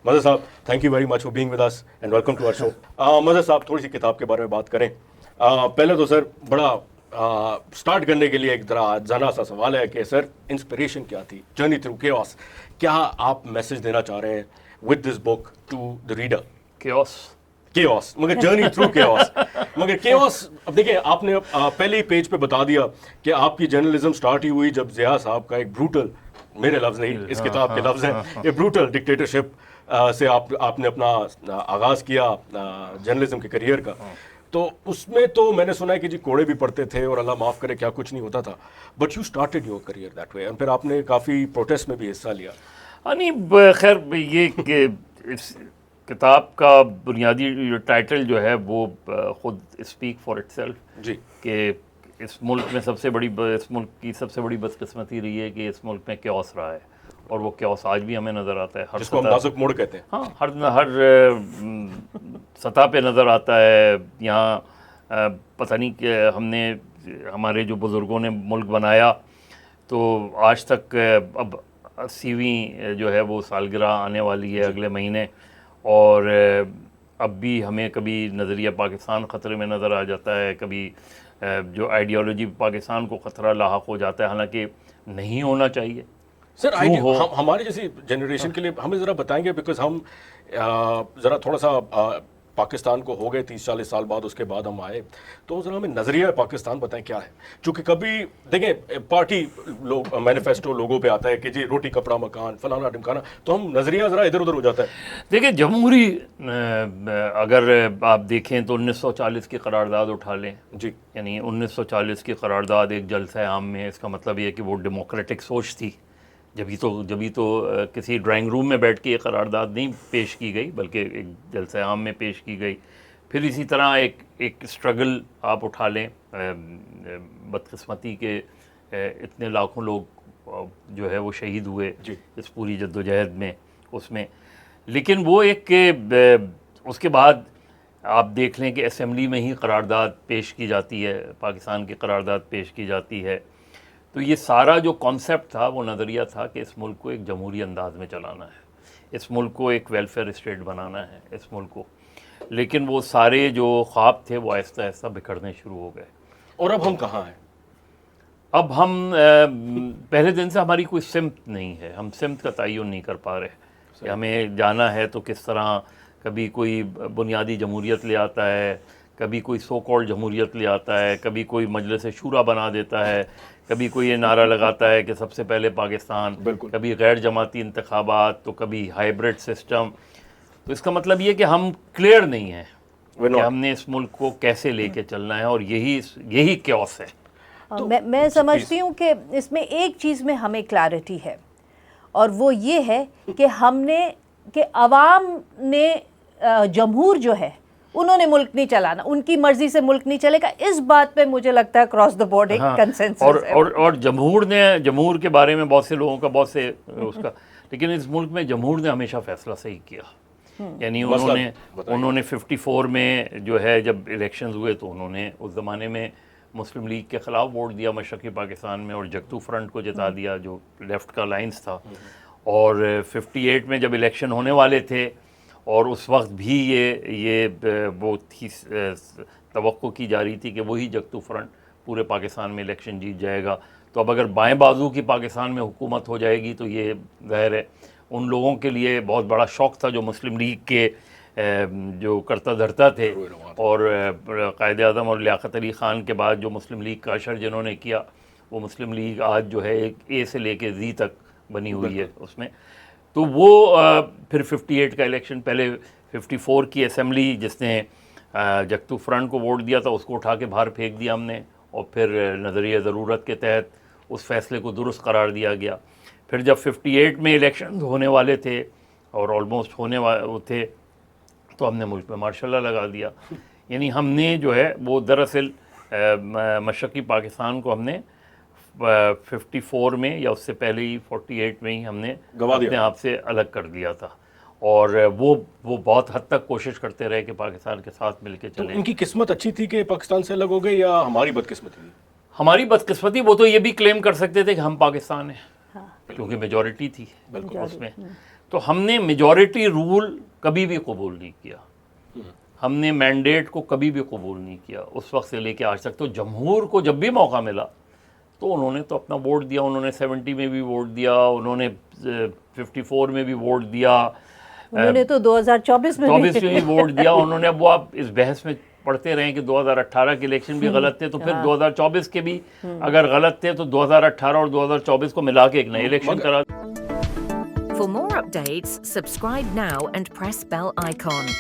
مظہر صاحب, thank you very much for being with us and welcome to our show. Mazhar صاحب, تھوڑی سی کتاب کے بارے میں بات کریں. پہلے تو سر بڑا اسٹارٹ کرنے کے لیے ایک ذرا جانا سا سوال ہے کہ سر انسپریشن کیا تھی, جرنی تھرو کیوس, کیا آپ میسج دینا چاہ رہے ہیں with this book to the reader? Chaos مگر جرنی تھرو کیوس, مگر کیوس اب دیکھیں آپ نے پہلے ہی پیج پہ بتا دیا کہ آپ کی جرنلزم سٹارٹ ہی ہوئی جب ضیاء صاحب کا ایک بروٹل, میرے لفظ نہیں اس کتاب کے لفظ ہیں, یہ بروٹل ڈکٹیٹرشپ سے آپ نے اپنا آغاز کیا جرنلزم کے کریئر کا. تو اس میں تو میں نے سنا ہے کہ جی کوڑے بھی پڑتے تھے اور اللہ معاف کرے کیا کچھ نہیں ہوتا تھا, but you started your career that way, اور پھر آپ نے کافی پروٹیسٹ میں بھی حصہ لیا. نہیں خیر یہ کہ اس کتاب کا بنیادی ٹائٹل جو ہے وہ خود اسپیک فار اٹ سیلف جی, کہ اس ملک میں اس ملک کی سب سے بڑی بدقسمتی رہی ہے کہ اس ملک میں کیوس رہا ہے, اور وہ کیوس آج بھی ہمیں نظر آتا ہے, جس کو ہم نازک موڑ کہتے ہیں. ہاں, ہر سطح پہ نظر آتا ہے. یہاں پتہ نہیں کہ ہم نے, ہمارے جو بزرگوں نے ملک بنایا تو آج تک اب 80ویں جو ہے وہ سالگرہ آنے والی ہے اگلے مہینے, اور اب بھی ہمیں کبھی نظریہ پاکستان خطرے میں نظر آ جاتا ہے, کبھی جو آئیڈیالوجی پاکستان کو خطرہ لاحق ہو جاتا ہے, حالانکہ نہیں ہونا چاہیے. سر ہماری جیسی جنریشن کے لیے ہمیں ذرا بتائیں گے, بیکاز ہم ذرا تھوڑا سا پاکستان کو ہو گئے 30-40 سال بعد, اس کے بعد ہم آئے, تو ذرا ہمیں نظریہ پاکستان بتائیں کیا ہے. چونکہ کبھی دیکھیں پارٹی مینیفیسٹو لوگوں پہ آتا ہے کہ جی روٹی کپڑا مکان فلانا ڈمکانا, تو ہم نظریہ ذرا ادھر ادھر ہو جاتا ہے. دیکھیں جمہوری اگر آپ دیکھیں تو 1940 کی قرارداد اٹھا لیں جی, یعنی 1940 کی قرارداد ایک جلسہ عام میں, اس کا مطلب یہ ہے کہ وہ ڈیموکریٹک سوچ تھی. جبھی تو کسی ڈرائنگ روم میں بیٹھ کے یہ قرارداد نہیں پیش کی گئی, بلکہ ایک جلسہ عام میں پیش کی گئی. پھر اسی طرح ایک اسٹرگل آپ اٹھا لیں, بدقسمتی کے اتنے لاکھوں لوگ جو ہے وہ شہید ہوئے اس پوری جدوجہد میں, اس میں. لیکن وہ ایک کہ اس کے بعد آپ دیکھ لیں کہ اسمبلی میں ہی قرارداد پیش کی جاتی ہے, پاکستان کی قرارداد پیش کی جاتی ہے. تو یہ سارا جو کانسیپٹ تھا وہ نظریہ تھا کہ اس ملک کو ایک جمہوری انداز میں چلانا ہے, اس ملک کو ایک ویلفیئر اسٹیٹ بنانا ہے اس ملک کو. لیکن وہ سارے جو خواب تھے وہ آہستہ آہستہ بکھرنے شروع ہو گئے. اور اب ہم کہاں ہیں؟ اب ہم پہلے دن سے ہماری کوئی سمت نہیں ہے, ہم سمت کا تعین نہیں کر پا رہے کہ ہمیں جانا ہے تو کس طرح. کبھی کوئی بنیادی جمہوریت لے آتا ہے, کبھی کوئی سو کالڈ جمہوریت لے آتا ہے, کبھی کوئی مجلس شورا بنا دیتا ہے, کبھی کوئی یہ نعرہ لگاتا ہے کہ سب سے پہلے پاکستان, کبھی غیر جماعتی انتخابات, تو کبھی ہائیبرڈ سسٹم. تو اس کا مطلب یہ کہ ہم کلیئر نہیں ہیں کہ ہم نے اس ملک کو کیسے لے کے چلنا ہے, اور یہی کیوس ہے. میں سمجھتی ہوں کہ اس میں ایک چیز میں ہمیں کلیئرٹی ہے, اور وہ یہ ہے کہ ہم نے کہ عوام نے جمہور جو ہے انہوں نے ملک نہیں چلانا, ان کی مرضی سے ملک نہیں چلے گا. اس بات پہ مجھے لگتا ہے کراس دا بورڈ ایک کنسنسس ہے. اور جمہور کے بارے میں بہت سے لوگوں کا اس کا, لیکن اس ملک میں جمہور نے ہمیشہ فیصلہ صحیح کیا. یعنی انہوں نے 54 میں جو ہے جب الیکشنز ہوئے تو انہوں نے اس زمانے میں مسلم لیگ کے خلاف ووٹ دیا مشرقی پاکستان میں, اور جگتو فرنٹ کو جتا دیا جو لیفٹ کا لائنز تھا. اور 58 میں جب الیکشن ہونے والے تھے, اور اس وقت بھی یہ وہ تھی توقع کی جا رہی تھی کہ وہی جگتو فرنٹ پورے پاکستان میں الیکشن جیت جائے گا. تو اب اگر بائیں بازو کی پاکستان میں حکومت ہو جائے گی تو یہ ظاہر ہے ان لوگوں کے لیے بہت بڑا شوق تھا جو مسلم لیگ کے جو کرتا دھرتا تھے, اور قائد اعظم اور لیاقت علی خان کے بعد جو مسلم لیگ کا اشر جنہوں نے کیا, وہ مسلم لیگ آج جو ہے ایک اے سے لے کے زی تک بنی ہوئی ہے اس میں. تو وہ پھر 58 کا الیکشن, پہلے 54 کی اسمبلی جس نے جگتو فرنٹ کو ووٹ دیا تھا اس کو اٹھا کے باہر پھینک دیا ہم نے, اور پھر نظریہ ضرورت کے تحت اس فیصلے کو درست قرار دیا گیا. پھر جب 58 میں الیکشن ہونے والے تھے اور آلموسٹ ہونے والے تھے تو ہم نے ملک میں ماشاء اللہ لگا دیا. یعنی ہم نے جو ہے وہ دراصل مشرقی پاکستان کو ہم نے 54 میں یا اس سے پہلے ہی 48 میں ہی ہم نے اپنے آپ سے الگ کر دیا تھا, اور وہ بہت حد تک کوشش کرتے رہے کہ پاکستان کے ساتھ مل کے چلیں. ان کی قسمت اچھی تھی کہ پاکستان سے الگ ہو گئے, یا ہماری بدقسمتی تھی؟ ہماری بدقسمتی, وہ تو یہ بھی کلیم کر سکتے تھے کہ ہم پاکستان ہیں کیونکہ میجورٹی تھی اس میں. تو ہم نے میجورٹی رول کبھی بھی قبول نہیں کیا، ہم نے مینڈیٹ کو کبھی بھی قبول نہیں کیا اس وقت سے لے کے آج تک. تو جمہور کو جب بھی موقع ملا تو انہوں نے تو اپنا ووٹ دیا، انہوں نے 70 میں بھی ووٹ دیا، انہوں نے 54 میں بھی ووٹ دیا، انہوں نے تو 2024 میں 24 میں بھی ووٹ دیا انہوں نے. اب وہ آپ اس بحث میں پڑھتے رہیں کہ 2018 کے الیکشن بھی غلط تھے، تو پھر 2024 کے بھی اگر غلط تھے تو 2018 اور 2024 کو ملا کے ایک نئے الیکشن کرا. For more updates, subscribe now and press bell icon.